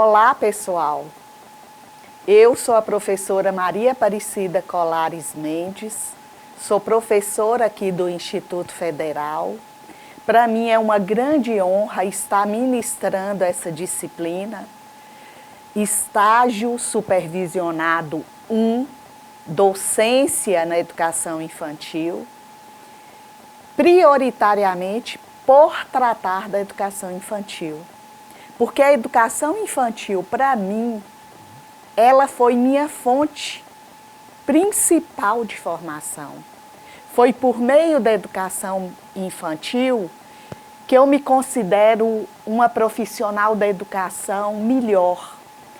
Olá, pessoal! Eu sou a professora Maria Aparecida Colares Mendes, sou professora aqui do Instituto Federal. Para mim é uma grande honra estar ministrando essa disciplina, Estágio Supervisionado 1, Docência na Educação Infantil, prioritariamente por tratar da educação infantil. Porque a educação infantil, para mim, ela foi minha fonte principal de formação. Foi por meio da educação infantil que eu me considero uma profissional da educação melhor.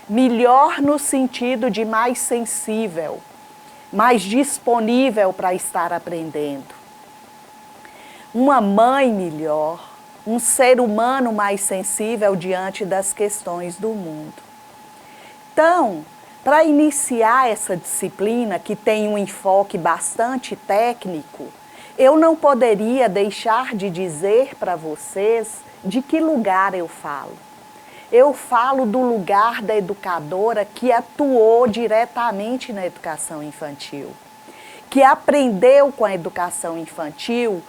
Melhor no sentido de mais sensível, mais disponível para estar aprendendo. Uma mãe melhor, um ser humano mais sensível diante das questões do mundo. Então, para iniciar essa disciplina, que tem um enfoque bastante técnico, eu não poderia deixar de dizer para vocês de que lugar eu falo. Eu falo do lugar da educadora que atuou diretamente na educação infantil, que aprendeu com a educação infantil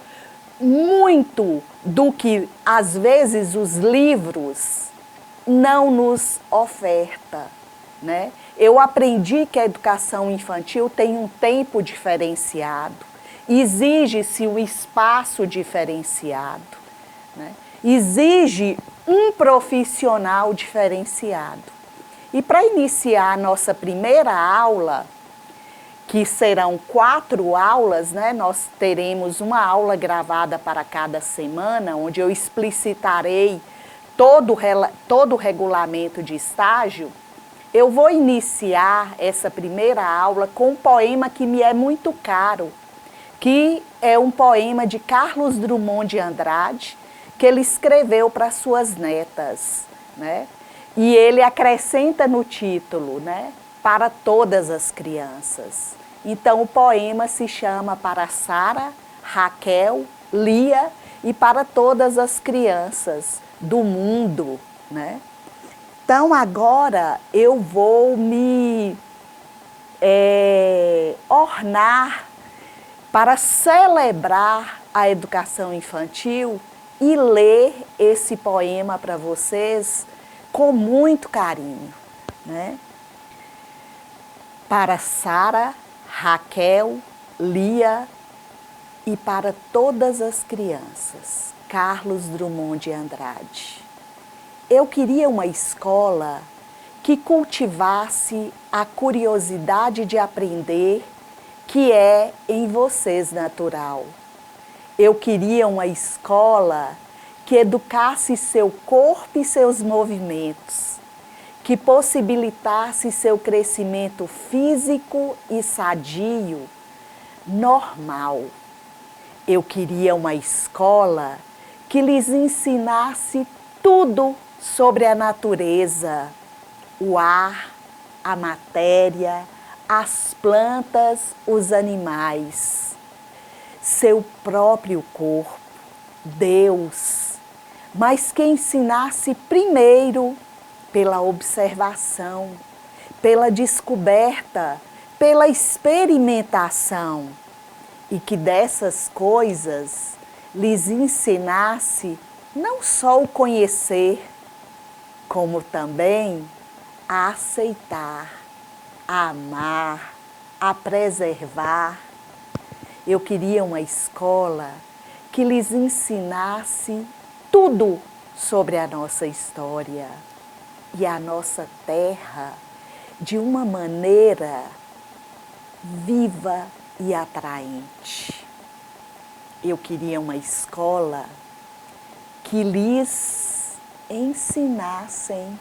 muito do que, às vezes, os livros não nos ofertam, né? Eu aprendi que a educação infantil tem um tempo diferenciado, exige-se um espaço diferenciado, né? Exige um profissional diferenciado. E para iniciar a nossa primeira aula, que serão 4 aulas, né? Nós teremos uma aula gravada para cada semana, onde eu explicitarei todo o regulamento de estágio. Eu vou iniciar essa primeira aula com um poema que me é muito caro, que é um poema de Carlos Drummond de Andrade, que ele escreveu para suas netas, né? E ele acrescenta no título, né? Para todas as crianças. Então o poema se chama Para Sara, Raquel, Lia e para todas as crianças do mundo, né? Então agora eu vou me ornar para celebrar a educação infantil e ler esse poema para vocês com muito carinho, né? Para Sara, Raquel, Lia e para todas as crianças. Carlos Drummond de Andrade. Eu queria uma escola que cultivasse a curiosidade de aprender, que é em vocês natural. Eu queria uma escola que educasse seu corpo e seus movimentos, que possibilitasse seu crescimento físico e sadio, normal. Eu queria uma escola que lhes ensinasse tudo sobre a natureza, o ar, a matéria, as plantas, os animais, seu próprio corpo, Deus, mas que ensinasse primeiro pela observação, pela descoberta, pela experimentação, e que dessas coisas lhes ensinasse não só o conhecer, como também a aceitar, a amar, a preservar. Eu queria uma escola que lhes ensinasse tudo sobre a nossa história e a nossa terra de uma maneira viva e atraente. Eu queria uma escola que lhes ensinassem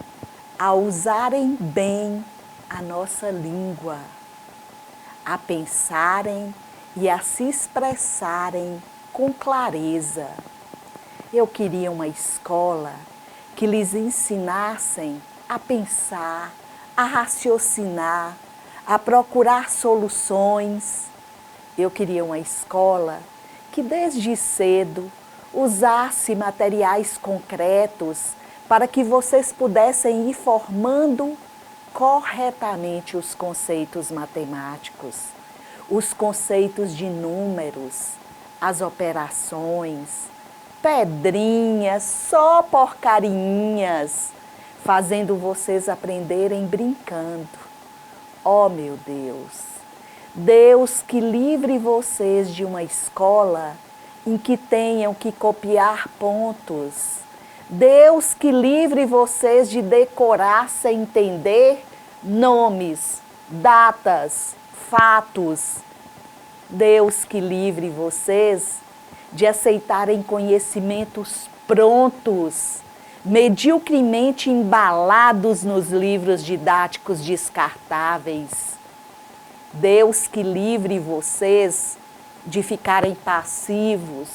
a usarem bem a nossa língua, a pensarem e a se expressarem com clareza. Eu queria uma escola que lhes ensinassem a pensar, a raciocinar, a procurar soluções. Eu queria uma escola que desde cedo usasse materiais concretos para que vocês pudessem ir formando corretamente os conceitos matemáticos, os conceitos de números, as operações, pedrinhas, só porcarinhas, fazendo vocês aprenderem brincando. Oh, meu Deus! Deus que livre vocês de uma escola em que tenham que copiar pontos. Deus que livre vocês de decorar sem entender nomes, datas, fatos. Deus que livre vocês de aceitarem conhecimentos prontos, mediocremente embalados nos livros didáticos descartáveis. Deus que livre vocês de ficarem passivos,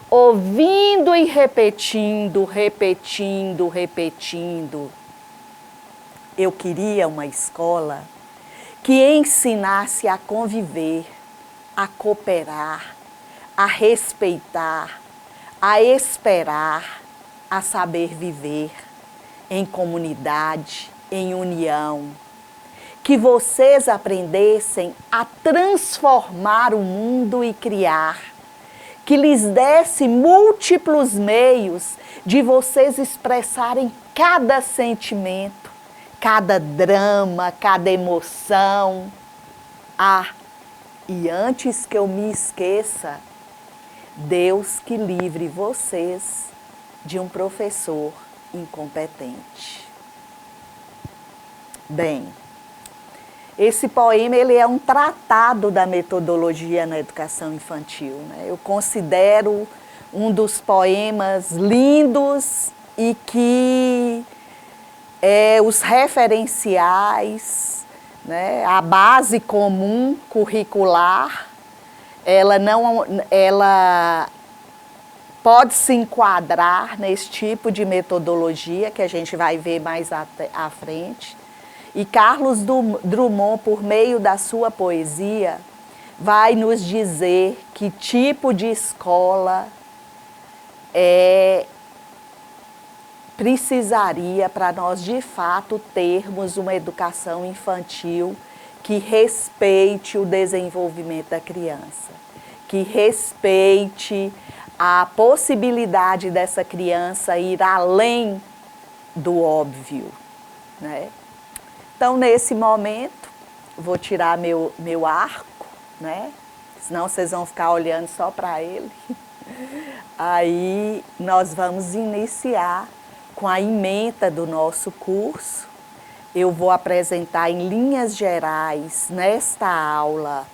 ouvindo e repetindo, repetindo, repetindo. Eu queria uma escola que ensinasse a conviver, a cooperar, a respeitar, a esperar, a saber viver em comunidade, em união. Que vocês aprendessem a transformar o mundo e criar. Que lhes desse múltiplos meios de vocês expressarem cada sentimento, cada drama, cada emoção. Ah, e antes que eu me esqueça, Deus que livre vocês de um professor incompetente. Bem, esse poema ele é um tratado da metodologia na educação infantil, né? Eu considero um dos poemas lindos e que os referenciais, né? A base comum curricular, ela pode se enquadrar nesse tipo de metodologia que a gente vai ver mais à frente. E Carlos Drummond, por meio da sua poesia, vai nos dizer que tipo de escola precisaria para nós, de fato, termos uma educação infantil que respeite o desenvolvimento da criança, que respeite a possibilidade dessa criança ir além do óbvio, né? Então, nesse momento, vou tirar meu arco, né? Senão vocês vão ficar olhando só para ele. Aí, nós vamos iniciar com a ementa do nosso curso. Eu vou apresentar em linhas gerais, nesta aula,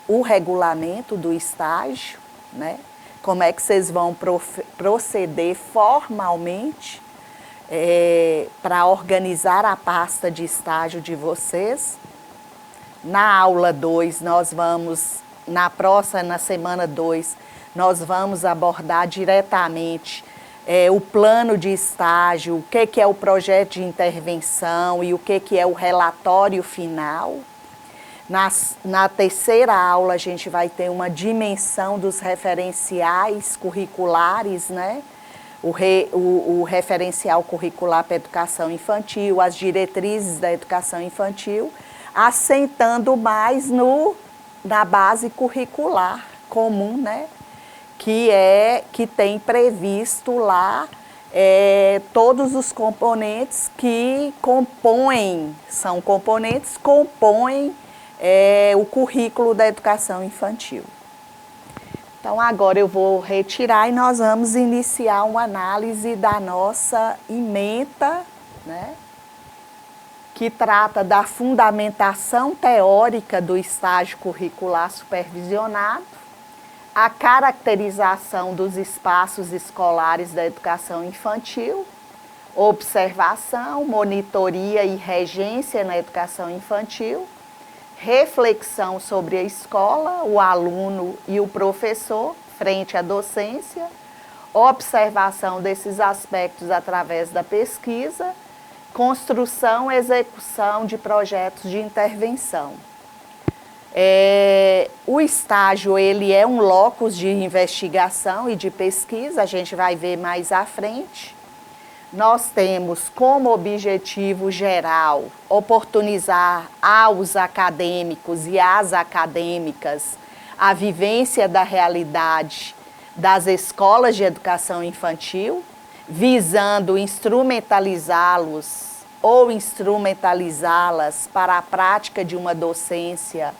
o regulamento do estágio, né? Como é que vocês vão proceder formalmente para organizar a pasta de estágio de vocês. Na aula 2, nós vamos, na semana 2, nós vamos abordar diretamente o plano de estágio, o que é o projeto de intervenção e o que é o relatório final. Na terceira aula, a gente vai ter uma dimensão dos referenciais curriculares, né? O referencial curricular para a educação infantil, as diretrizes da educação infantil, assentando mais na base curricular comum, né? Que tem previsto lá todos os componentes que compõem o currículo da educação infantil. Então, agora eu vou retirar e nós vamos iniciar uma análise da nossa ementa, né? Que trata da fundamentação teórica do estágio curricular supervisionado, a caracterização dos espaços escolares da educação infantil, observação, monitoria e regência na educação infantil, reflexão sobre a escola, o aluno e o professor frente à docência, observação desses aspectos através da pesquisa, construção e execução de projetos de intervenção. O estágio, ele é um locus de investigação e de pesquisa, a gente vai ver mais à frente. Nós temos como objetivo geral oportunizar aos acadêmicos e às acadêmicas a vivência da realidade das escolas de educação infantil, visando instrumentalizá-los ou instrumentalizá-las para a prática de uma docência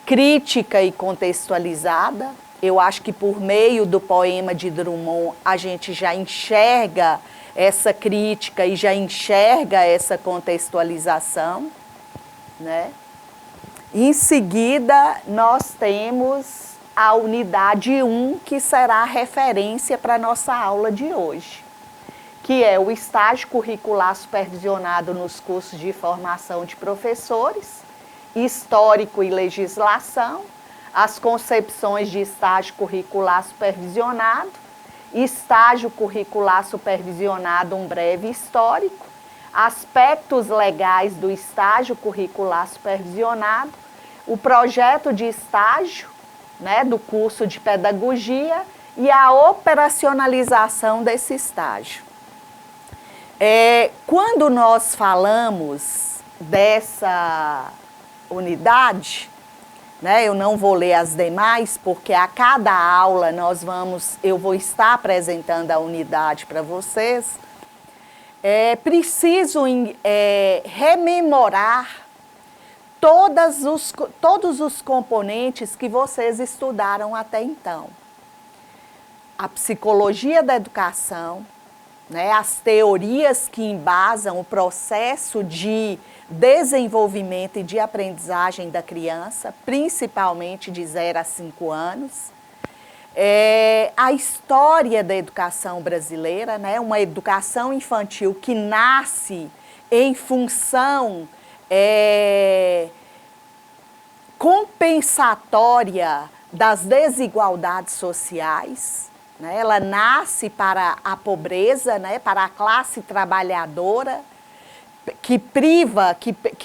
crítica e contextualizada. Eu acho que por meio do poema de Drummond a gente já enxerga essa crítica e já enxerga essa contextualização, né? Em seguida, nós temos a unidade 1, que será a referência para a nossa aula de hoje, que é o estágio curricular supervisionado nos cursos de formação de professores, histórico e legislação, as concepções de estágio curricular supervisionado, estágio curricular supervisionado, um breve histórico, aspectos legais do estágio curricular supervisionado, o projeto de estágio, né, do curso de pedagogia e a operacionalização desse estágio. Quando nós falamos dessa unidade, né, eu não vou ler as demais, porque a cada aula eu vou estar apresentando a unidade para vocês. Preciso rememorar todos os componentes que vocês estudaram até então. A psicologia da educação, né, as teorias que embasam o processo de desenvolvimento e de aprendizagem da criança, principalmente de 0 a 5 anos. A história da educação brasileira, né, uma educação infantil que nasce em função compensatória das desigualdades sociais, né? Ela nasce para a pobreza, né, para a classe trabalhadora, que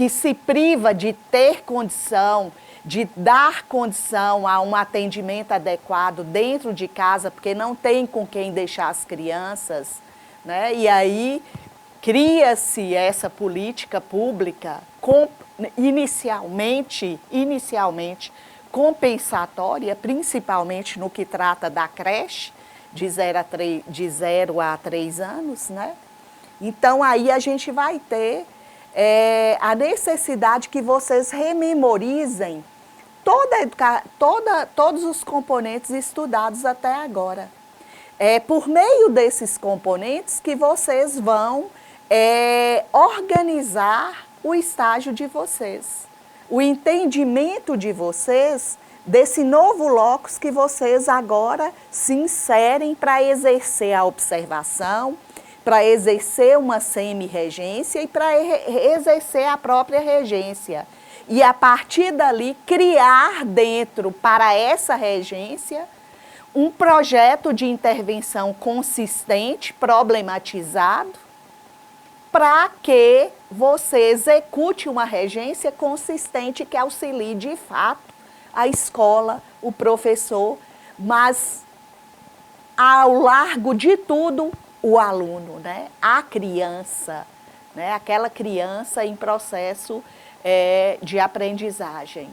se priva de ter condição, de dar condição a um atendimento adequado dentro de casa, porque não tem com quem deixar as crianças, né? E aí cria-se essa política pública inicialmente compensatória, principalmente no que trata da creche, de 0 a 3 anos, né? Então, aí a gente vai ter a necessidade que vocês rememorizem todos os componentes estudados até agora. É por meio desses componentes que vocês vão organizar o estágio de vocês, o entendimento de vocês desse novo locus que vocês agora se inserem para exercer a observação, para exercer uma semi-regência e para exercer a própria regência. E a partir dali criar dentro para essa regência um projeto de intervenção consistente, problematizado, para que você execute uma regência consistente que auxilie de fato a escola, o professor, mas ao largo de tudo, o aluno, né? A criança, né? Aquela criança em processo de aprendizagem.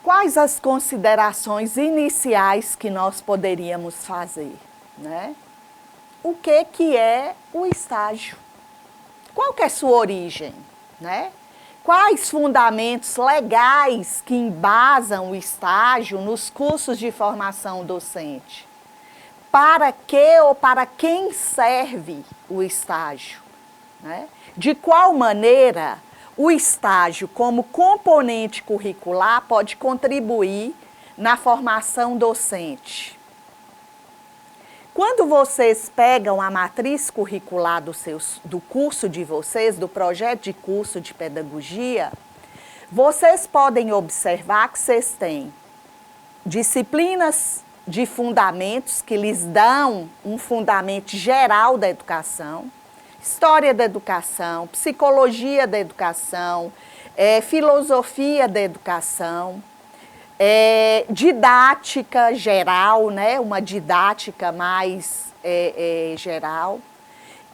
Quais as considerações iniciais que nós poderíamos fazer, né? O que é o estágio? Qual que é sua origem, né? Quais fundamentos legais que embasam o estágio nos cursos de formação docente? Para que ou para quem serve o estágio, né? De qual maneira o estágio, como componente curricular, pode contribuir na formação docente? Quando vocês pegam a matriz curricular do curso de vocês, do projeto de curso de pedagogia, vocês podem observar que vocês têm disciplinas de fundamentos que lhes dão um fundamento geral da educação, história da educação, psicologia da educação, filosofia da educação, didática geral, né? Uma didática mais geral.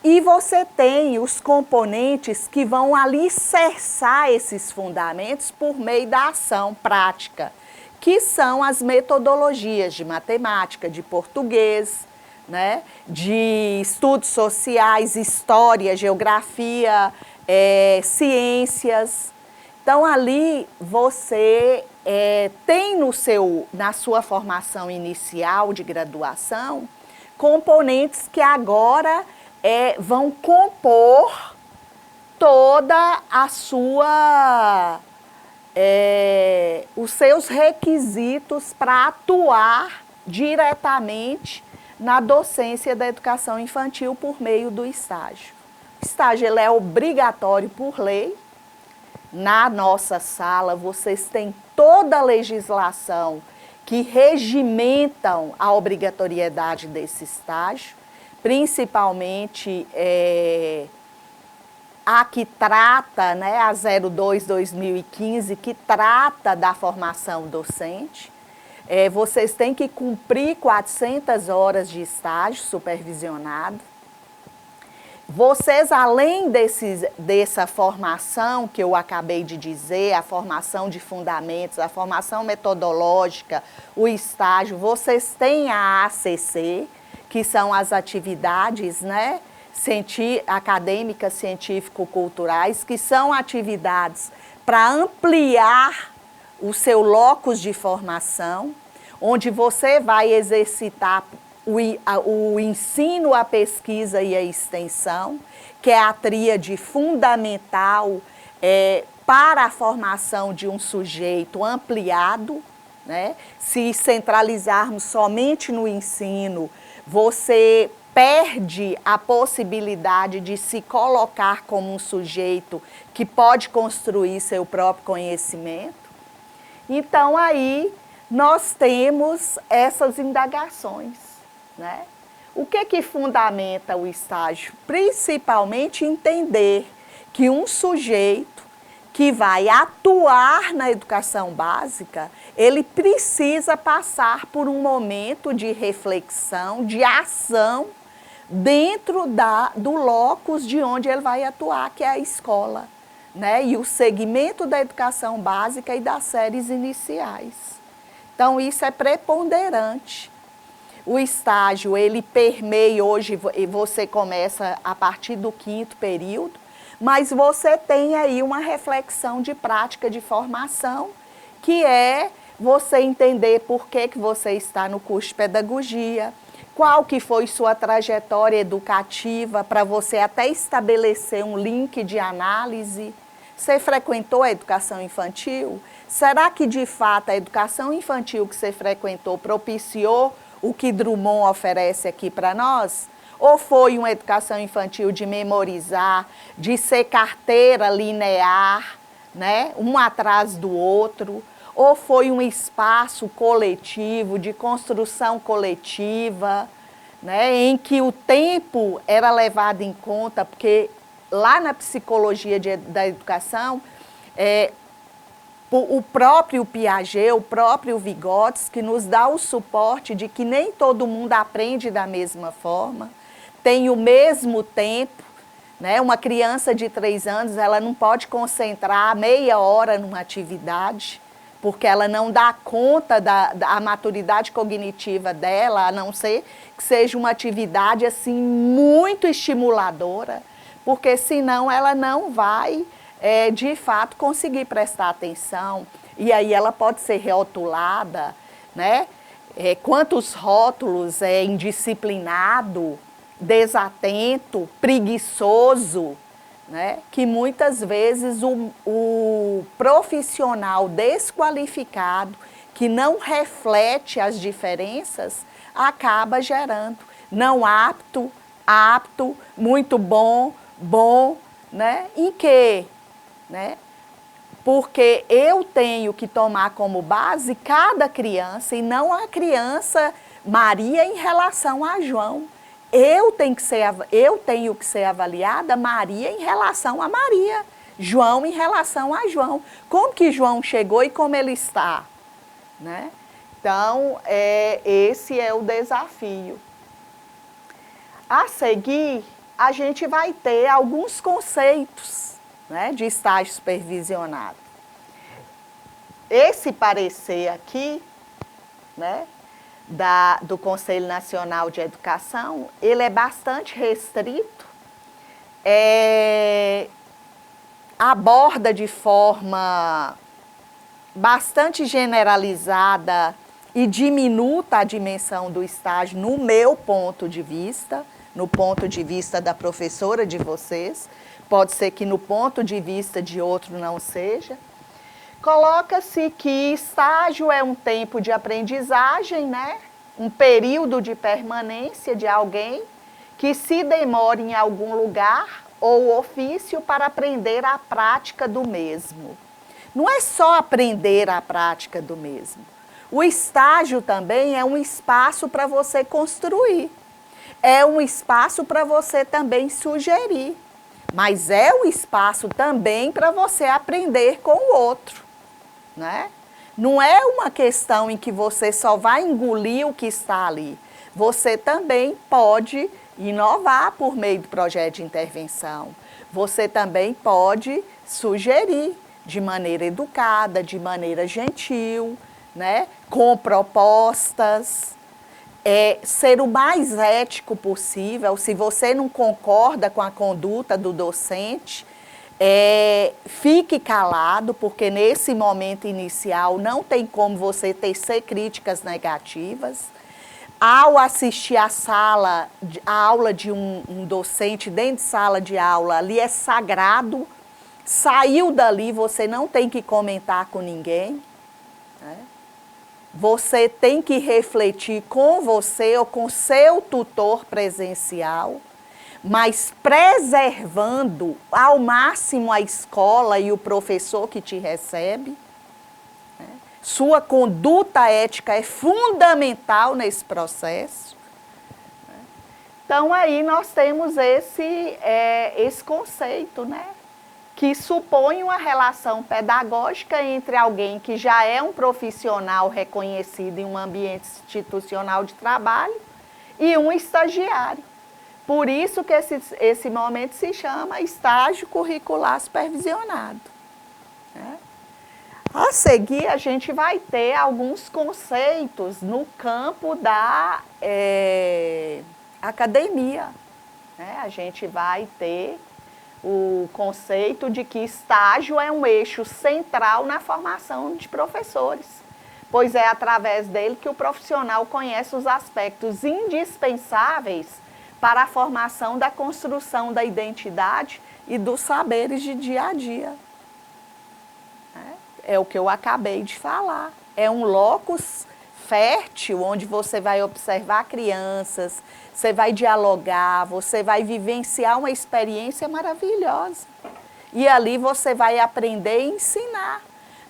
E você tem os componentes que vão alicerçar esses fundamentos por meio da ação prática, que são as metodologias de matemática, de português, né, de estudos sociais, história, geografia, ciências. Então, ali você tem na sua formação inicial de graduação componentes que agora vão compor toda a sua, os seus requisitos para atuar diretamente na docência da educação infantil por meio do estágio. O estágio ele é obrigatório por lei. Na nossa sala, vocês têm toda a legislação que regimentam a obrigatoriedade desse estágio, principalmente a que trata, né, a 02/2015, que trata da formação docente. Vocês têm que cumprir 400 horas de estágio supervisionado. Vocês, além dessa formação que eu acabei de dizer, a formação de fundamentos, a formação metodológica, o estágio, vocês têm a ACC, que são as atividades, né, acadêmicas, científico-culturais, que são atividades para ampliar o seu locus de formação, onde você vai exercitar o ensino, a pesquisa e a extensão, que é a tríade fundamental para a formação de um sujeito ampliado, né? Se centralizarmos somente no ensino, você perde a possibilidade de se colocar como um sujeito que pode construir seu próprio conhecimento. Então, aí, nós temos essas indagações, né? O que fundamenta o estágio? Principalmente entender que um sujeito que vai atuar na educação básica, ele precisa passar por um momento de reflexão, de ação, dentro do locus de onde ele vai atuar, que é a escola, né? E o segmento da educação básica e das séries iniciais. Então, isso é preponderante. O estágio, ele permeia hoje, você começa a partir do 5º período, mas você tem aí uma reflexão de prática de formação, que é você entender por que você está no curso de pedagogia, qual que foi sua trajetória educativa para você até estabelecer um link de análise. Você frequentou a educação infantil? Será que, de fato, a educação infantil que você frequentou propiciou o que Drummond oferece aqui para nós? Ou foi uma educação infantil de memorizar, de ser carteira linear, né, um atrás do outro? Ou foi um espaço coletivo, de construção coletiva, né, em que o tempo era levado em conta, porque lá na psicologia da educação, o próprio Piaget, o próprio Vygotsky nos dá o suporte de que nem todo mundo aprende da mesma forma, tem o mesmo tempo, né? Uma criança de 3 anos, ela não pode concentrar meia hora numa atividade, porque ela não dá conta da maturidade cognitiva dela, a não ser que seja uma atividade assim muito estimuladora, porque senão ela não vai, de fato, conseguir prestar atenção, e aí ela pode ser rotulada, né? Quantos rótulos indisciplinado, desatento, preguiçoso, né? Que muitas vezes o profissional desqualificado, que não reflete as diferenças, acaba gerando não apto, apto, muito bom, bom, né? Em quê? Né? Porque eu tenho que tomar como base cada criança e não a criança Maria em relação a João. eu tenho que ser avaliada, Maria, em relação a Maria, João em relação a João. Como que João chegou e como ele está, né? Então, esse é o desafio. A seguir, a gente vai ter alguns conceitos, né, de estágio supervisionado. Esse parecer aqui, né, do Conselho Nacional de Educação, ele é bastante restrito, aborda de forma bastante generalizada e diminuta a dimensão do estágio, no meu ponto de vista, no ponto de vista da professora de vocês, pode ser que no ponto de vista de outro não seja. Coloca-se que estágio é um tempo de aprendizagem, né? Um período de permanência de alguém que se demora em algum lugar ou ofício para aprender a prática do mesmo. Não é só aprender a prática do mesmo. O estágio também é um espaço para você construir. É um espaço para você também sugerir. Mas é um espaço também para você aprender com o outro, né? Não é uma questão em que você só vai engolir o que está ali. Você também pode inovar por meio do projeto de intervenção. Você também pode sugerir de maneira educada, de maneira gentil, né? Com propostas. Ser o mais ético possível. Se você não concorda com a conduta do docente, fique calado, porque nesse momento inicial não tem como você tecer críticas negativas. Ao assistir a aula de um docente dentro de sala de aula, ali é sagrado. Saiu dali, você não tem que comentar com ninguém, né? Você tem que refletir com você ou com seu tutor presencial, mas preservando ao máximo a escola e o professor que te recebe, né? Sua conduta ética é fundamental nesse processo, né? Então, aí nós temos esse conceito, né? Que supõe uma relação pedagógica entre alguém que já é um profissional reconhecido em um ambiente institucional de trabalho e um estagiário. Por isso que esse momento se chama estágio curricular supervisionado, né? A seguir, a gente vai ter alguns conceitos no campo da academia, né? A gente vai ter o conceito de que estágio é um eixo central na formação de professores, pois é através dele que o profissional conhece os aspectos indispensáveis para a formação da construção da identidade e dos saberes de dia a dia. É o que eu acabei de falar. É um locus fértil, onde você vai observar crianças, você vai dialogar, você vai vivenciar uma experiência maravilhosa. E ali você vai aprender e ensinar.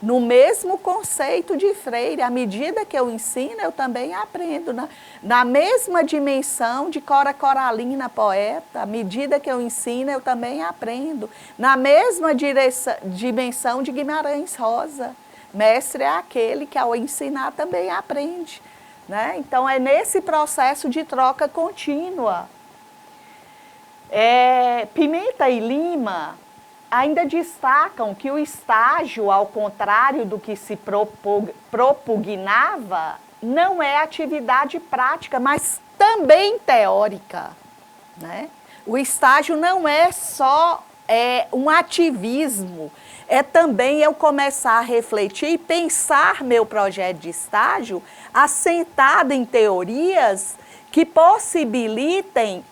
No mesmo conceito de Freire, à medida que eu ensino, eu também aprendo. Na mesma dimensão de Cora Coralina, poeta, à medida que eu ensino, eu também aprendo. Na mesma dimensão de Guimarães Rosa. Mestre é aquele que ao ensinar também aprende, né? Então é nesse processo de troca contínua. Pimenta e Lima ainda destacam que o estágio, ao contrário do que se propugnava, não é atividade prática, mas também teórica, né? O estágio não é só um ativismo, é também eu começar a refletir e pensar meu projeto de estágio assentado em teorias que possibilitem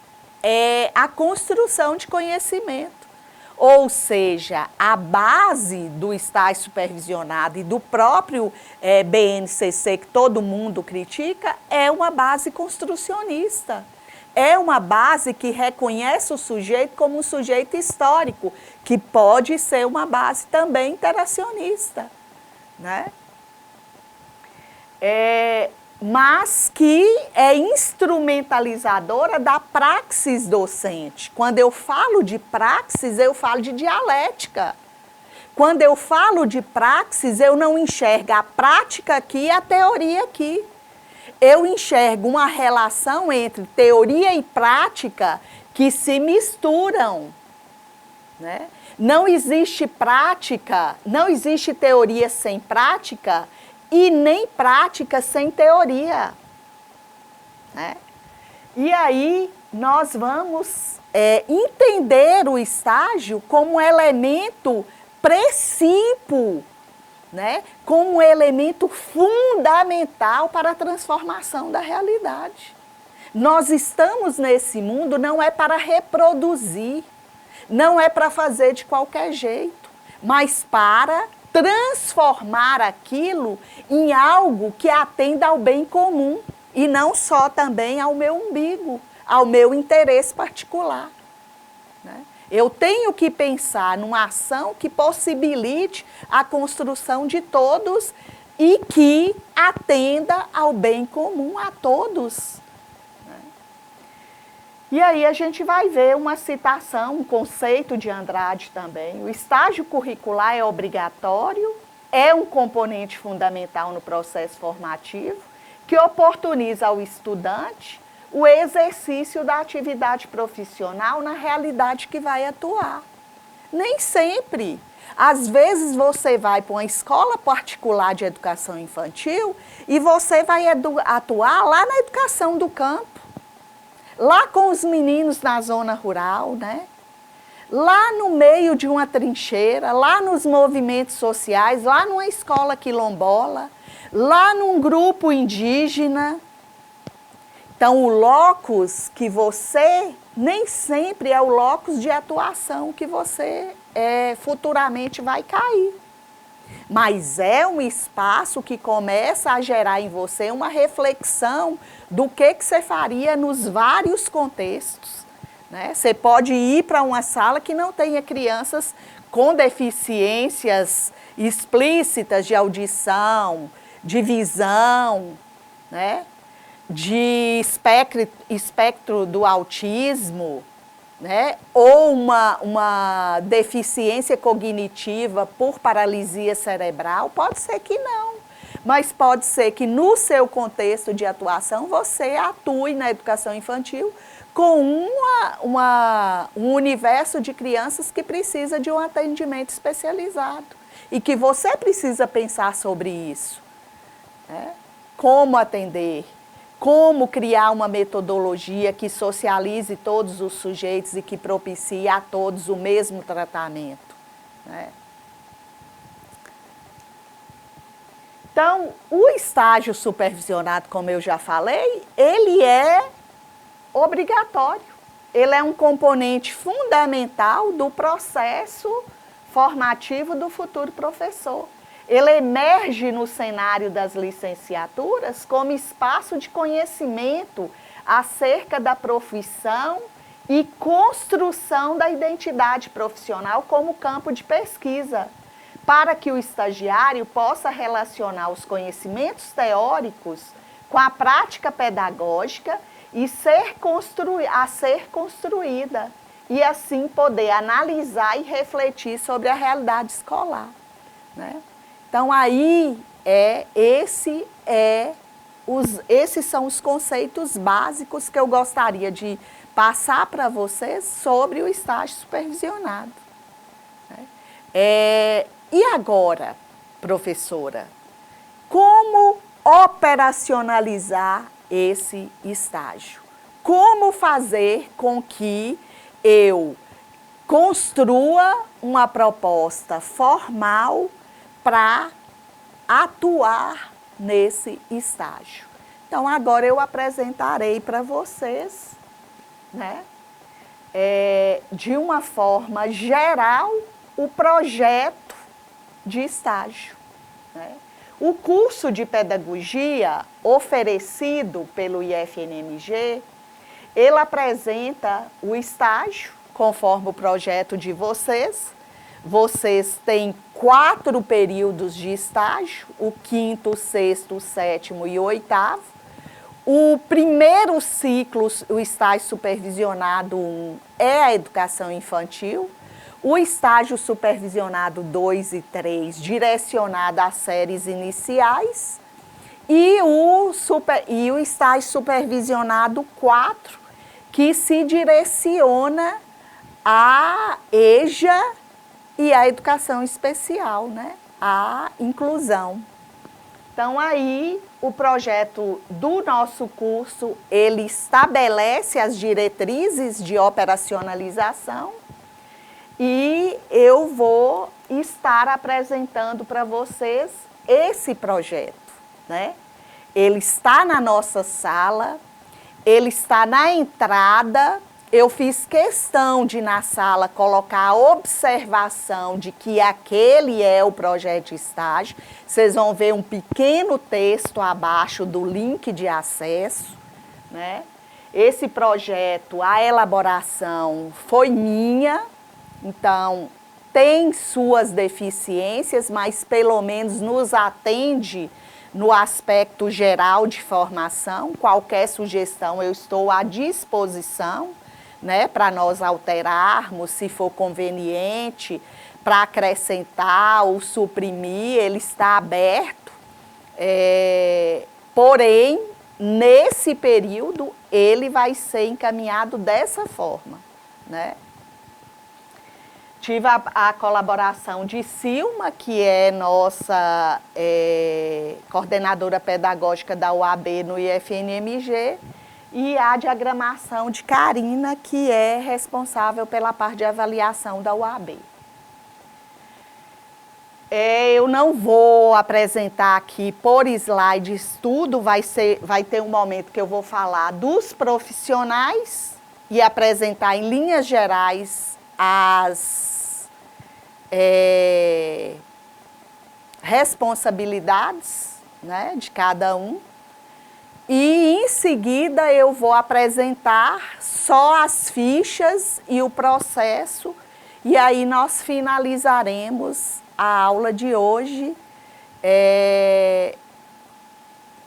a construção de conhecimento. Ou seja, a base do estágio supervisionado e do próprio BNCC, que todo mundo critica, é uma base construcionista. É uma base que reconhece o sujeito como um sujeito histórico, que pode ser uma base também interacionista, né? mas que é instrumentalizadora da praxis docente. Quando eu falo de praxis, eu falo de dialética. Quando eu falo de praxis, eu não enxergo a prática aqui e a teoria aqui. Eu enxergo uma relação entre teoria e prática que se misturam, né? Não existe prática, não existe teoria sem prática e nem prática sem teoria, né? E aí nós vamos entender o estágio como elemento princípio, né? Como elemento fundamental para a transformação da realidade. Nós estamos nesse mundo não é para reproduzir, não é para fazer de qualquer jeito, mas para transformar aquilo em algo que atenda ao bem comum e não só também ao meu umbigo, ao meu interesse particular, né? Eu tenho que pensar numa ação que possibilite a construção de todos e que atenda ao bem comum a todos. E aí a gente vai ver uma citação, um conceito de Andrade também. O estágio curricular é obrigatório, é um componente fundamental no processo formativo, que oportuniza ao estudante o exercício da atividade profissional na realidade que vai atuar. Nem sempre. Às vezes você vai para uma escola particular de educação infantil e você vai atuar lá na educação do campo, lá com os meninos na zona rural, né? Lá no meio de uma trincheira, lá nos movimentos sociais, lá numa escola quilombola, lá num grupo indígena. Então, o locus que você, nem sempre é o locus de atuação que você futuramente vai cair. Mas é um espaço que começa a gerar em você uma reflexão do que você faria nos vários contextos, né? Você pode ir para uma sala que não tenha crianças com deficiências explícitas de audição, de visão, né? De espectro do autismo, né? Ou uma deficiência cognitiva por paralisia cerebral, pode ser que não. Mas pode ser que no seu contexto de atuação você atue na educação infantil com um universo de crianças que precisa de um atendimento especializado e que você precisa pensar sobre isso, né? Como atender, como criar uma metodologia que socialize todos os sujeitos e que propicie a todos o mesmo tratamento, né? Então, o estágio supervisionado, como eu já falei, ele é obrigatório. Ele é um componente fundamental do processo formativo do futuro professor. Ele emerge no cenário das licenciaturas como espaço de conhecimento acerca da profissão e construção da identidade profissional como campo de pesquisa, para que o estagiário possa relacionar os conhecimentos teóricos com a prática pedagógica e ser construída, e assim poder analisar e refletir sobre a realidade escolar, né? Então, aí esses são os conceitos básicos que eu gostaria de passar para vocês sobre o estágio supervisionado, né? E agora, professora, como operacionalizar esse estágio? Como fazer com que eu construa uma proposta formal para atuar nesse estágio? Então, agora eu apresentarei para vocês, né, de uma forma geral, o projeto de estágio, né? O curso de pedagogia oferecido pelo IFNMG, ele apresenta o estágio, conforme o projeto de vocês. Vocês têm 4 períodos de estágio, o 5º, 6º, 7º e 8º. O primeiro ciclo, o estágio supervisionado 1, é a educação infantil. O estágio supervisionado 2 e 3, direcionado às séries iniciais. E o estágio supervisionado 4, que se direciona à EJA e à educação especial, né? À inclusão. Então, aí, o projeto do nosso curso, ele estabelece as diretrizes de operacionalização e eu vou estar apresentando para vocês esse projeto, né? Ele está na nossa sala, ele está na entrada. Eu fiz questão de, na sala, colocar a observação de que aquele é o projeto de estágio. Vocês vão ver um pequeno texto abaixo do link de acesso, né? Esse projeto, a elaboração foi minha, então tem suas deficiências, mas pelo menos nos atende no aspecto geral de formação. Qualquer sugestão eu estou à disposição, né, para nós alterarmos, se for conveniente, para acrescentar ou suprimir, ele está aberto. Porém, nesse período, ele vai ser encaminhado dessa forma, né? Tive a colaboração de Silma, que é nossa coordenadora pedagógica da UAB no IFNMG, e a diagramação de Karina, que é responsável pela parte de avaliação da UAB. Eu não vou apresentar aqui por slides tudo, vai ter um momento que eu vou falar dos profissionais e apresentar em linhas gerais as responsabilidades, né, de cada um. E em seguida eu vou apresentar só as fichas e o processo, e aí nós finalizaremos a aula de hoje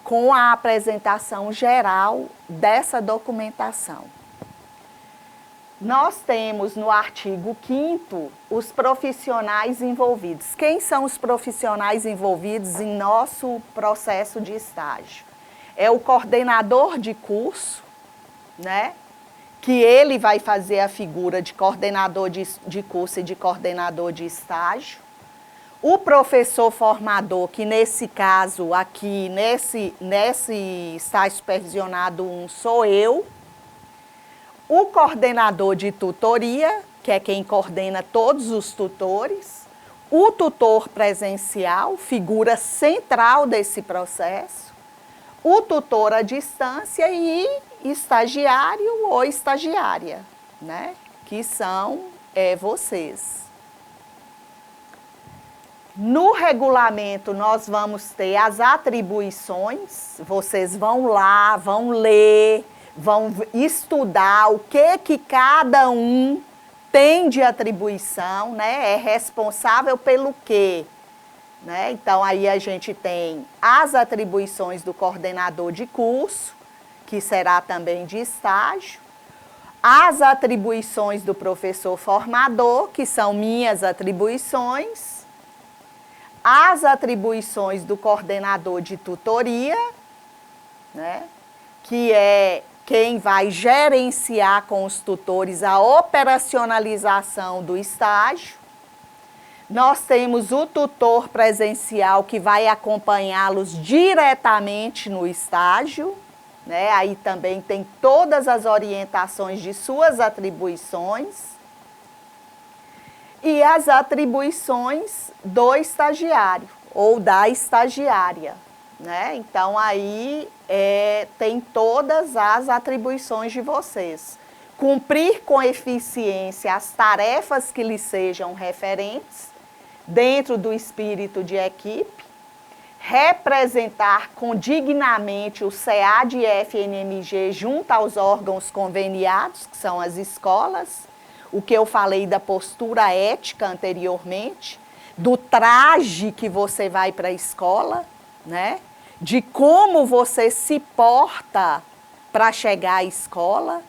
com a apresentação geral dessa documentação. Nós temos no artigo 5º os profissionais envolvidos. Quem são os profissionais envolvidos em nosso processo de estágio? É o coordenador de curso, né? Que ele vai fazer a figura de coordenador de curso e de coordenador de estágio. O professor formador, que nesse caso aqui, nesse estágio supervisionado 1, sou eu. O coordenador de tutoria, que é quem coordena todos os tutores. O tutor presencial, figura central desse processo. O tutor à distância e estagiário ou estagiária, né? Que são vocês. No regulamento, nós vamos ter as atribuições. Vocês vão lá, vão ler, vão estudar o que cada um tem de atribuição, né? É responsável pelo quê? Né? Então, aí a gente tem as atribuições do coordenador de curso, que será também de estágio, as atribuições do professor formador, que são minhas atribuições, as atribuições do coordenador de tutoria, né? Que é quem vai gerenciar com os tutores a operacionalização do estágio. Nós temos o tutor presencial que vai acompanhá-los diretamente no estágio, né? Aí também tem todas as orientações de suas atribuições. E as atribuições do estagiário ou da estagiária, né? Então aí tem todas as atribuições de vocês. Cumprir com eficiência as tarefas que lhes sejam referentes, dentro do espírito de equipe, representar condignamente o SEAD e FNMG junto aos órgãos conveniados, que são as escolas, o que eu falei da postura ética anteriormente, do traje que você vai para a escola, né? de como você se porta para chegar à escola,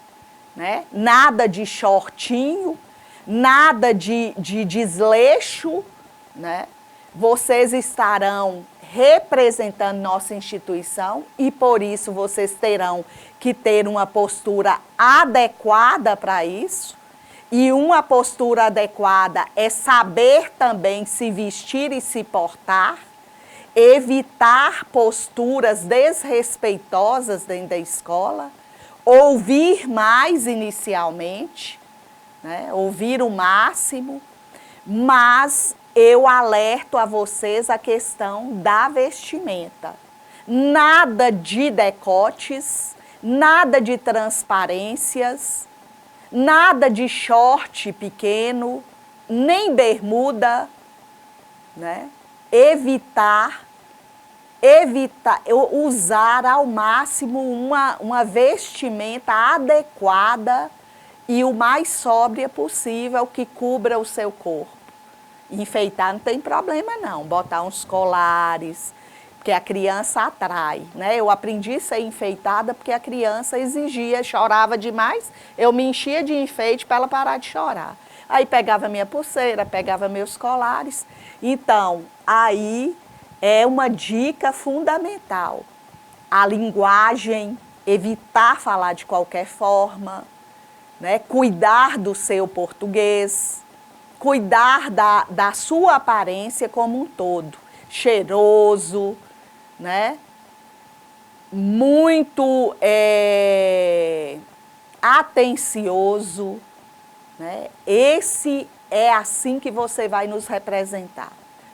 né? Nada de shortinho, nada de desleixo, né? Vocês estarão representando nossa instituição e por isso vocês terão que ter uma postura adequada para isso. E uma postura adequada é saber também se vestir e se portar, evitar posturas desrespeitosas dentro da escola, ouvir mais inicialmente, né? Ouvir o máximo, mas eu alerto a vocês a questão da vestimenta. Nada de decotes, nada de transparências, nada de short pequeno, nem bermuda, né? Evitar usar ao máximo uma vestimenta adequada e o mais sóbria possível que cubra o seu corpo. Enfeitar não tem problema não, botar uns colares, porque a criança atrai, né? Eu aprendi a ser enfeitada porque a criança exigia, chorava demais, eu me enchia de enfeite para ela parar de chorar. Aí pegava minha pulseira, pegava meus colares. Então, aí é uma dica fundamental. A linguagem, evitar falar de qualquer forma, né? Cuidar do seu português, cuidar da sua aparência como um todo. Cheiroso, né? Muito atencioso, né? Esse é assim que você vai nos representar,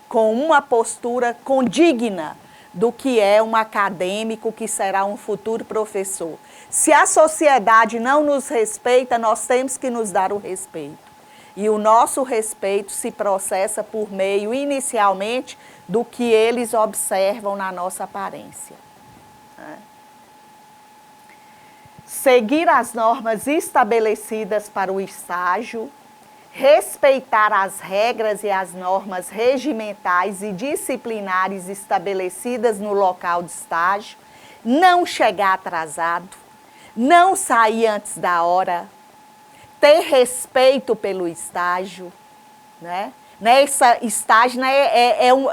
com uma postura condigna do que é um acadêmico que será um futuro professor. Se a sociedade não nos respeita, nós temos que nos dar o respeito. E o nosso respeito se processa por meio, inicialmente, do que eles observam na nossa aparência. Seguir as normas estabelecidas para o estágio, respeitar as regras e as normas regimentais e disciplinares estabelecidas no local de estágio, não chegar atrasado, não sair antes da hora, ter respeito pelo estágio, né? Estágio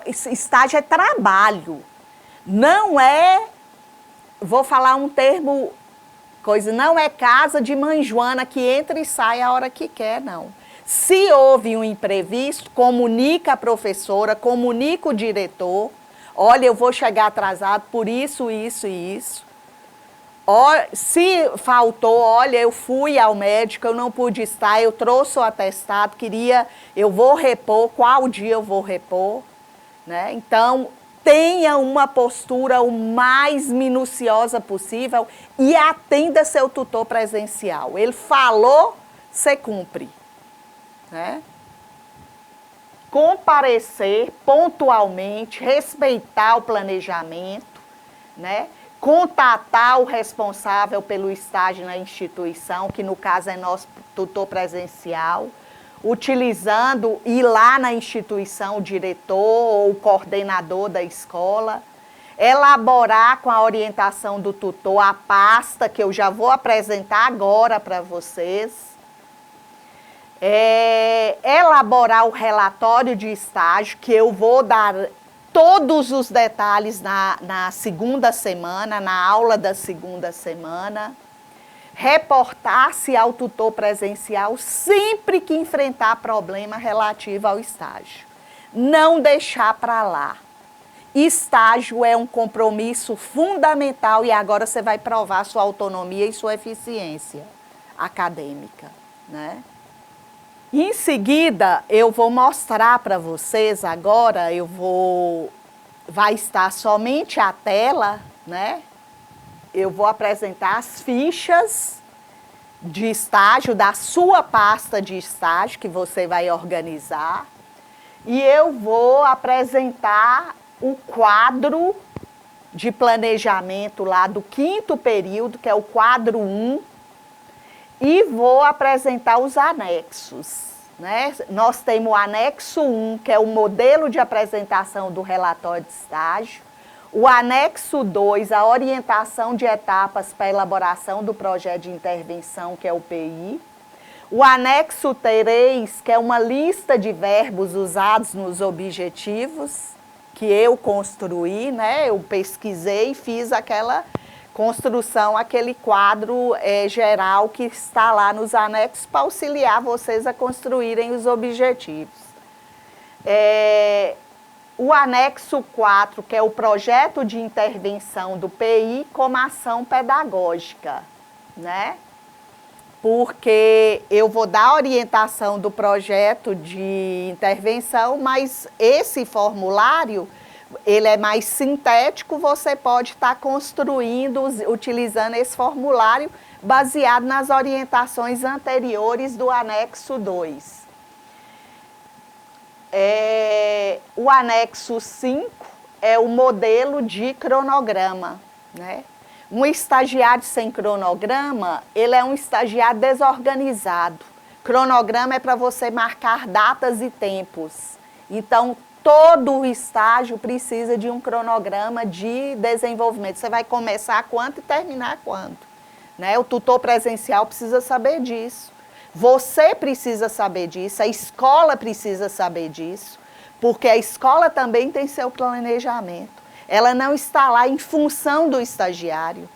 estágio é trabalho, não é, vou falar um termo, não é casa de mãe Joana que entra e sai a hora que quer, não. Se houve um imprevisto, comunica a professora, comunica o diretor, olha, eu vou chegar atrasado por isso, isso e isso. Se faltou, olha, eu fui ao médico, eu não pude estar, eu trouxe o atestado, eu vou repor, qual dia eu vou repor, né? Então, tenha uma postura o mais minuciosa possível e atenda seu tutor presencial. Ele falou, você cumpre, né? Comparecer pontualmente, respeitar o planejamento, né? Contatar o responsável pelo estágio na instituição, que no caso é nosso tutor presencial, utilizando, ir lá na instituição, o diretor ou o coordenador da escola, elaborar com a orientação do tutor a pasta que eu já vou apresentar agora para vocês, elaborar o relatório de estágio, que eu vou dar todos os detalhes na segunda semana, na aula da segunda semana, reportar-se ao tutor presencial sempre que enfrentar problema relativo ao estágio. Não deixar para lá. Estágio é um compromisso fundamental e agora você vai provar sua autonomia e sua eficiência acadêmica, né? Em seguida, eu vou mostrar para vocês agora, vai estar somente a tela, né? Eu vou apresentar as fichas de estágio, da sua pasta de estágio que você vai organizar. E eu vou apresentar o quadro de planejamento lá do 5º período, que é o quadro 1, e vou apresentar os anexos, né? Nós temos o anexo 1, que é o modelo de apresentação do relatório de estágio, O anexo 2, a orientação de etapas para a elaboração do projeto de intervenção, que é o PI. O anexo 3, que é uma lista de verbos usados nos objetivos, que eu construí, né? Eu pesquisei e fiz aquela construção, aquele quadro geral que está lá nos anexos para auxiliar vocês a construírem os objetivos. O anexo 4, que é o projeto de intervenção do PI como ação pedagógica, né? Porque eu vou dar a orientação do projeto de intervenção, mas esse formulário, ele é mais sintético, você pode estar construindo, utilizando esse formulário baseado nas orientações anteriores do anexo 2. O anexo 5 é o modelo de cronograma, né? Um estagiário sem cronograma, ele é um estagiário desorganizado. Cronograma é para você marcar datas e tempos. Então, todo o estágio precisa de um cronograma de desenvolvimento. Você vai começar quando e terminar quando, né? O tutor presencial precisa saber disso. Você precisa saber disso, a escola precisa saber disso, porque a escola também tem seu planejamento. Ela não está lá em função do estagiário,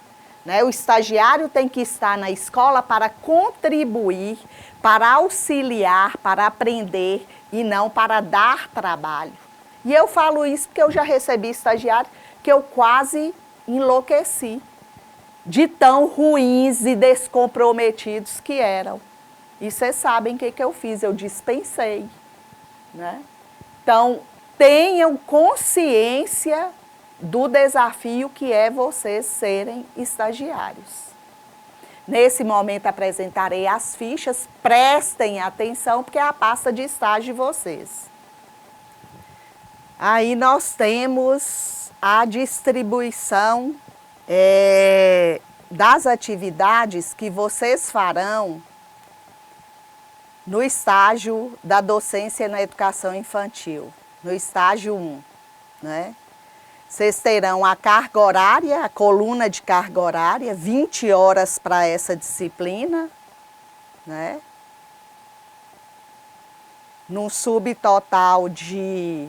né? O estagiário tem que estar na escola para contribuir, para auxiliar, para aprender e não para dar trabalho. E eu falo isso porque eu já recebi estagiário que eu quase enlouqueci, de tão ruins e descomprometidos que eram. E vocês sabem o que eu fiz, eu dispensei, né? Então, tenham consciência do desafio que é vocês serem estagiários. Nesse momento apresentarei as fichas, prestem atenção, porque é a pasta de estágio de vocês. Aí nós temos a distribuição das atividades que vocês farão no estágio da docência na educação infantil, no estágio 1, né? Vocês terão a carga horária, a coluna de carga horária, 20 horas para essa disciplina, né? Num subtotal de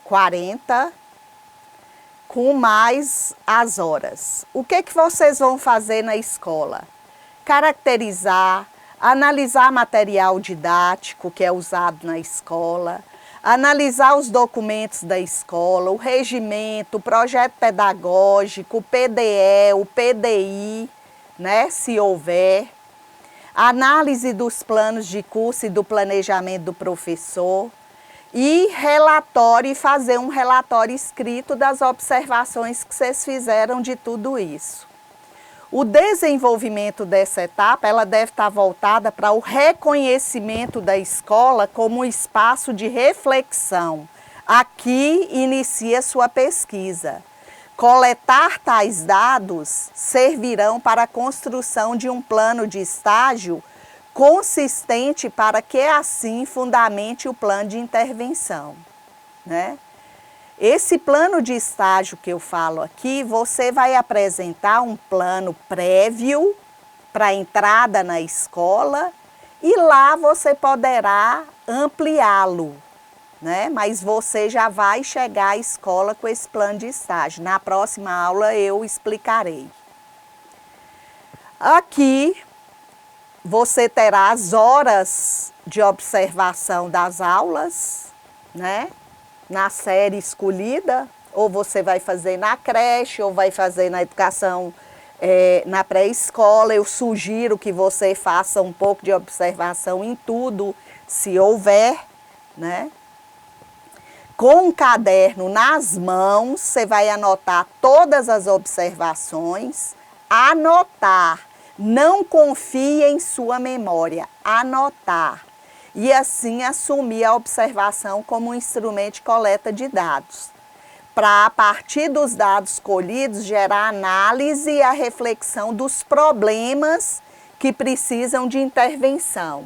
40, com mais as horas. O que vocês vão fazer na escola? Caracterizar, analisar material didático que é usado na escola, analisar os documentos da escola, o regimento, o projeto pedagógico, o PDE, o PDI, né, se houver, análise dos planos de curso e do planejamento do professor e relatório, e fazer um relatório escrito das observações que vocês fizeram de tudo isso. O desenvolvimento dessa etapa, ela deve estar voltada para o reconhecimento da escola como um espaço de reflexão. Aqui inicia sua pesquisa. Coletar tais dados servirão para a construção de um plano de estágio consistente para que assim fundamente o plano de intervenção, né? Esse plano de estágio que eu falo aqui, você vai apresentar um plano prévio para a entrada na escola e lá você poderá ampliá-lo, né? Mas você já vai chegar à escola com esse plano de estágio. Na próxima aula eu explicarei. Aqui você terá as horas de observação das aulas, né? Na série escolhida, ou você vai fazer na creche, ou vai fazer na educação, na pré-escola. Eu sugiro que você faça um pouco de observação em tudo, se houver, né? Com um caderno nas mãos, você vai anotar todas as observações, anotar, não confie em sua memória, anotar. E assim assumir a observação como um instrumento de coleta de dados. Para, a partir dos dados colhidos, gerar análise e a reflexão dos problemas que precisam de intervenção.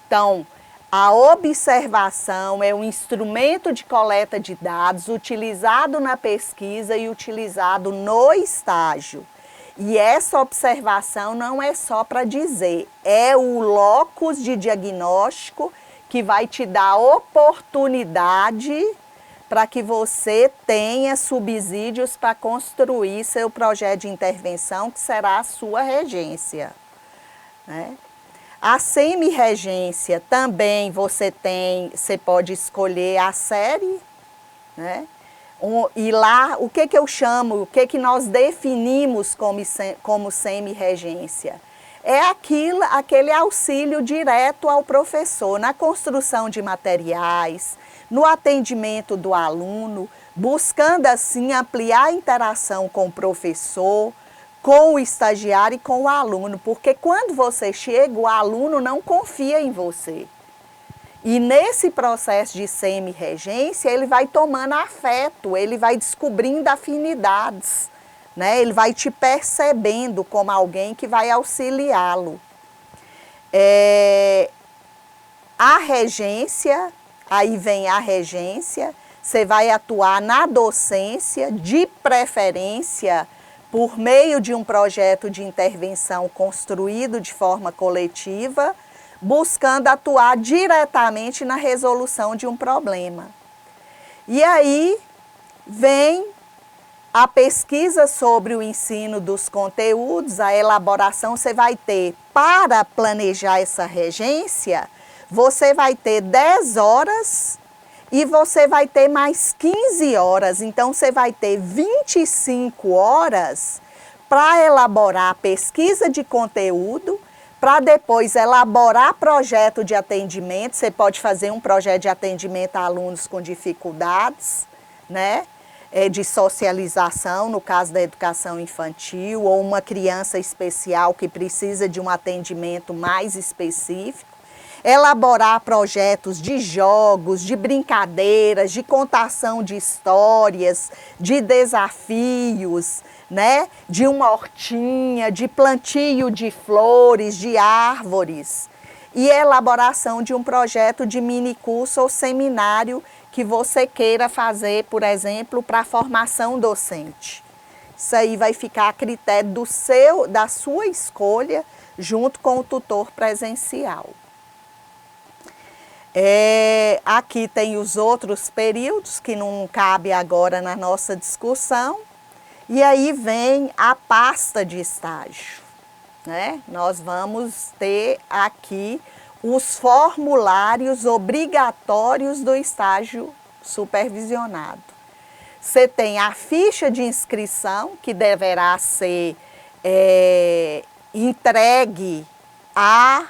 Então, A observação é um instrumento de coleta de dados utilizado na pesquisa e utilizado no estágio. E essa observação não é só para dizer, é o locus de diagnóstico que vai te dar oportunidade para que você tenha subsídios para construir seu projeto de intervenção, que será a sua regência, né? A semi-regência também você pode escolher a série, né? E lá, o que eu chamo, o que nós definimos como semi-regência? É aquele auxílio direto ao professor, na construção de materiais, no atendimento do aluno, buscando assim ampliar a interação com o professor, com o estagiário e com o aluno, porque quando você chega, o aluno não confia em você. E nesse processo de semi-regência, ele vai tomando afeto, ele vai descobrindo afinidades, né? Ele vai te percebendo como alguém que vai auxiliá-lo. A regência, aí vem a regência, você vai atuar na docência, de preferência, por meio de um projeto de intervenção construído de forma coletiva, buscando atuar diretamente na resolução de um problema. E aí vem a pesquisa sobre o ensino dos conteúdos, a elaboração, você vai ter, para planejar essa regência, você vai ter 10 horas e você vai ter mais 15 horas, então você vai ter 25 horas para elaborar pesquisa de conteúdo, para depois elaborar projeto de atendimento. Você pode fazer um projeto de atendimento a alunos com dificuldades, né? De socialização, no caso da educação infantil, ou uma criança especial que precisa de um atendimento mais específico. Elaborar projetos de jogos, de brincadeiras, de contação de histórias, de desafios, né? De uma hortinha, de plantio de flores, de árvores. E elaboração de um projeto de minicurso ou seminário que você queira fazer, por exemplo, para a formação docente. Isso aí vai ficar a critério da sua escolha, junto com o tutor presencial. Aqui tem os outros períodos que não cabe agora na nossa discussão. E aí vem a pasta de estágio, né? Nós vamos ter aqui os formulários obrigatórios do estágio supervisionado. Você tem a ficha de inscrição, que deverá ser entregue à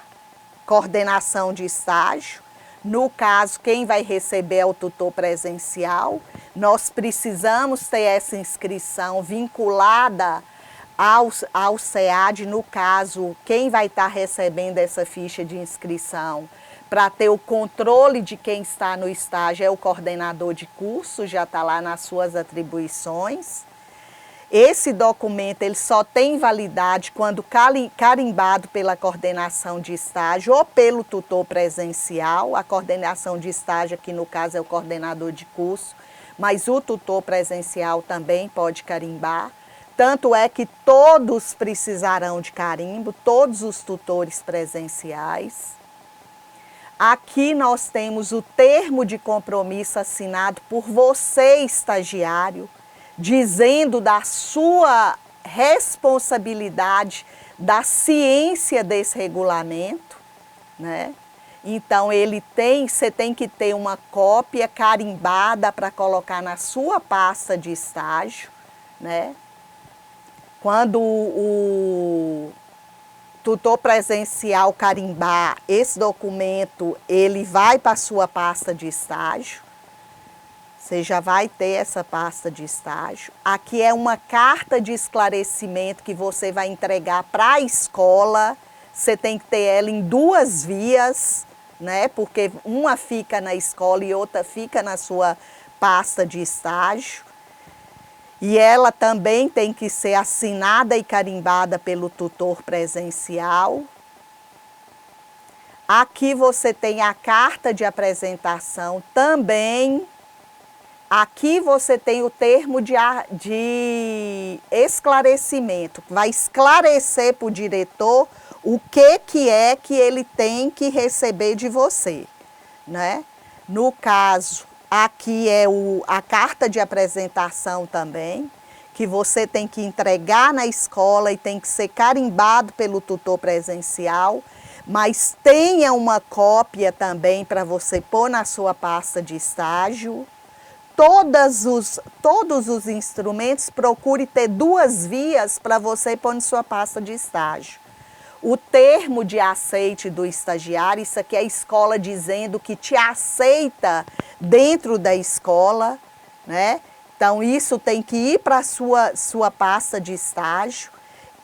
coordenação de estágio. No caso, quem vai receber é o tutor presencial. Nós precisamos ter essa inscrição vinculada ao SEAD. No caso, quem vai estar recebendo essa ficha de inscrição para ter o controle de quem está no estágio é o coordenador de curso, já está lá nas suas atribuições. Esse documento ele só tem validade quando carimbado pela coordenação de estágio ou pelo tutor presencial. A coordenação de estágio, aqui no caso, é o coordenador de curso, mas o tutor presencial também pode carimbar. Tanto é que todos precisarão de carimbo, todos os tutores presenciais. Aqui nós temos o termo de compromisso assinado por você, estagiário, dizendo da sua responsabilidade, da ciência desse regulamento, né? Então você tem que ter uma cópia carimbada para colocar na sua pasta de estágio, né? Quando o tutor presencial carimbar esse documento, ele vai para a sua pasta de estágio. Você já vai ter essa pasta de estágio. Aqui é uma carta de esclarecimento que você vai entregar para a escola. Você tem que ter ela em 2 vias, né? Porque uma fica na escola e outra fica na sua pasta de estágio. E ela também tem que ser assinada e carimbada pelo tutor presencial. Aqui você tem a carta de apresentação também. Aqui você tem o termo de esclarecimento, vai esclarecer para o diretor o que é que ele tem que receber de você, né? No caso, aqui é a carta de apresentação também, que você tem que entregar na escola e tem que ser carimbado pelo tutor presencial, mas tenha uma cópia também para você pôr na sua pasta de estágio. Todos os instrumentos, procure ter 2 vias para você pôr na sua pasta de estágio. O termo de aceite do estagiário, isso aqui é a escola dizendo que te aceita dentro da escola, né? Então, isso tem que ir para a sua pasta de estágio,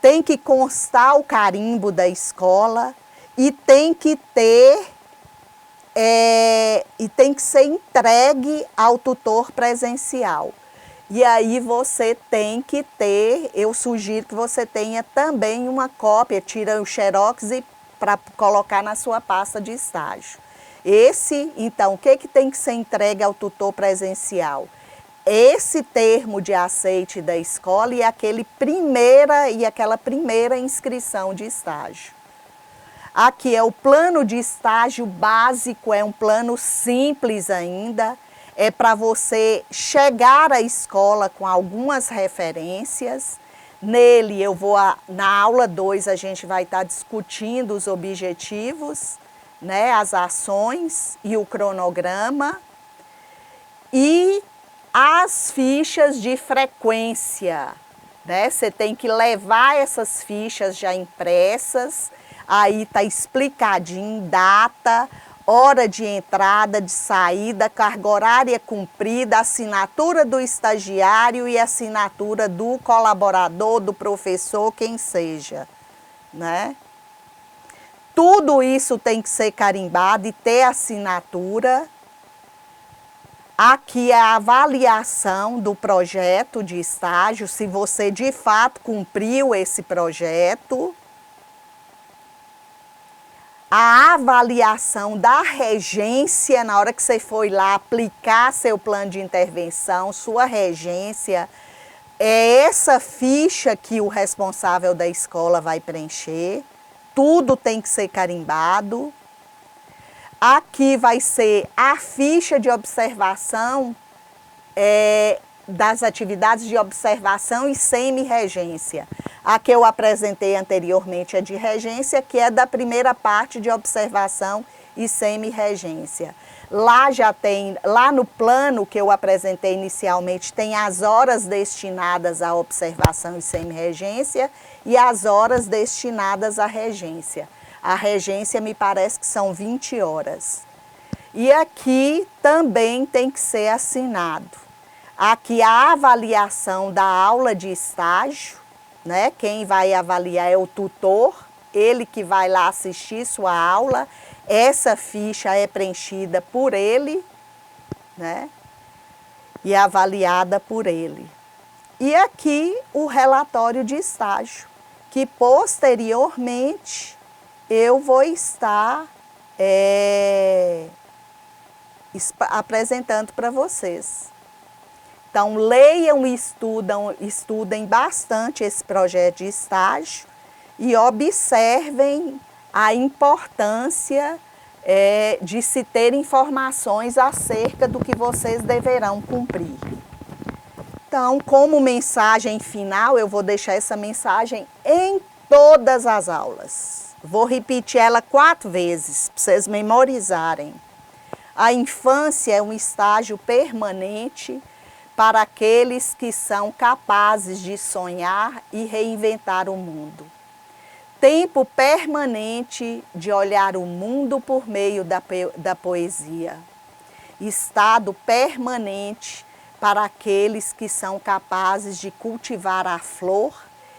tem que constar o carimbo da escola e tem que ter... e tem que ser entregue ao tutor presencial. E aí você tem que ter, eu sugiro que você tenha também uma cópia, tira o xerox para colocar na sua pasta de estágio. Então, o que tem que ser entregue ao tutor presencial? Esse termo de aceite da escola e aquela primeira inscrição de estágio. Aqui é o plano de estágio básico, é um plano simples ainda, é para você chegar à escola com algumas referências. Nele, na aula 2, a gente vai estar discutindo os objetivos, né, as ações e o cronograma. E as fichas de frequência, né? Você tem que levar essas fichas já impressas. Aí está explicadinho, data, hora de entrada, de saída, carga horária cumprida, assinatura do estagiário e assinatura do colaborador, do professor, quem seja, né? Tudo isso tem que ser carimbado e ter assinatura. Aqui é a avaliação do projeto de estágio, se você de fato cumpriu esse projeto. A avaliação da regência, na hora que você foi lá aplicar seu plano de intervenção, sua regência, é essa ficha que o responsável da escola vai preencher. Tudo tem que ser carimbado. Aqui vai ser a ficha de observação das atividades de observação e semi-regência. A que eu apresentei anteriormente é de regência, que é da primeira parte de observação e semi-regência. Lá no plano que eu apresentei inicialmente, tem as horas destinadas à observação e semi-regência e as horas destinadas à regência. A regência me parece que são 20 horas. E aqui também tem que ser assinado. Aqui a avaliação da aula de estágio, né? Quem vai avaliar é o tutor, ele que vai lá assistir sua aula. Essa ficha é preenchida por ele, né? E avaliada por ele. E aqui o relatório de estágio, que posteriormente eu vou estar apresentando para vocês. Então, leiam e estudem bastante esse projeto de estágio e observem a importância de se ter informações acerca do que vocês deverão cumprir. Então, como mensagem final, eu vou deixar essa mensagem em todas as aulas. Vou repetir ela 4 vezes, para vocês memorizarem. A infância é um estágio permanente para aqueles que são capazes de sonhar e reinventar o mundo. Tempo permanente de olhar o mundo por meio da poesia. Estado permanente para aqueles que são capazes de cultivar a flor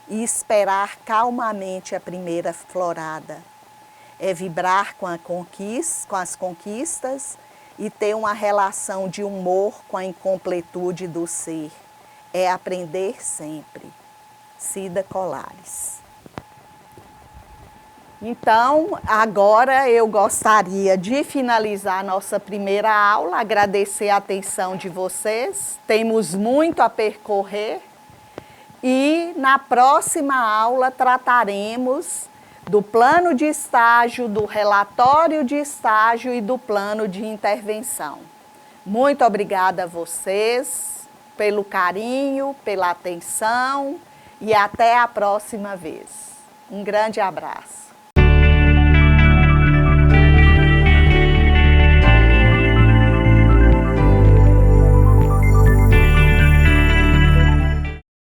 e esperar calmamente a primeira florada. É vibrar com as conquistas e ter uma relação de humor com a incompletude do ser. É aprender sempre. Cida Colares. Então, agora eu gostaria de finalizar nossa primeira aula, agradecer a atenção de vocês. Temos muito a percorrer e na próxima aula trataremos do plano de estágio, do relatório de estágio e do plano de intervenção. Muito obrigada a vocês pelo carinho, pela atenção e até a próxima vez. Um grande abraço.